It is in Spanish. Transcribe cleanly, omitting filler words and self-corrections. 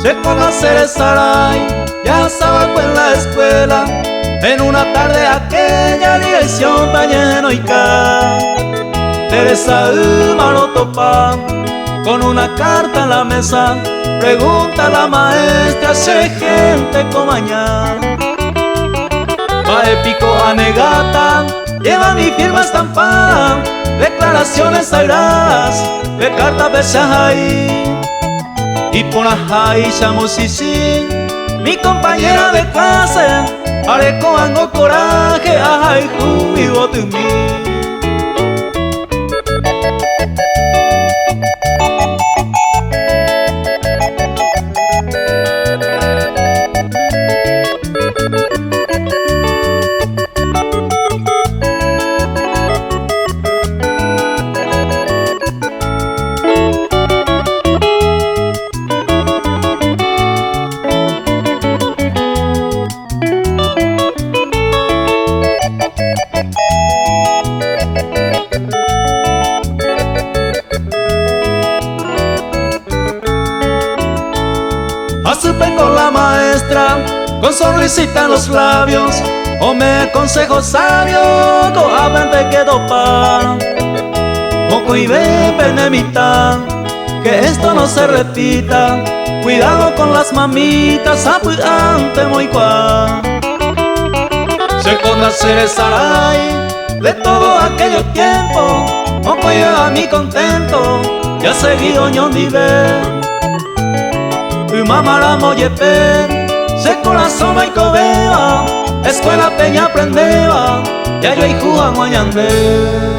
se conoce el saray, ya estaba en la escuela. En una tarde aquella dirección va lleno y ca. Teresa lo topa con una carta en la mesa. Pregunta a la maestra si hay gente con mañana. Va de pico a negata, lleva mi firma estampada. Declaraciones sagradas de cartas de Shahai. Y por ahí llamo Sisi, mi compañera de clase. Haré con coraje, ay, jubivo de mí. Asupe con la maestra, con sonrisita en los labios, o me consejo sabio, cohabante que dopa. Poco y benemita, que esto no se repita. Cuidado con las mamitas, apurante muy cuá. Se conoce el saray de todo aquello tiempo, poco yo a mi contento, ya seguí oñón nivel. Mamara moyepe, se corazón y cobeba, escuela peña aprendeba, ya yo y Juan Guayandé.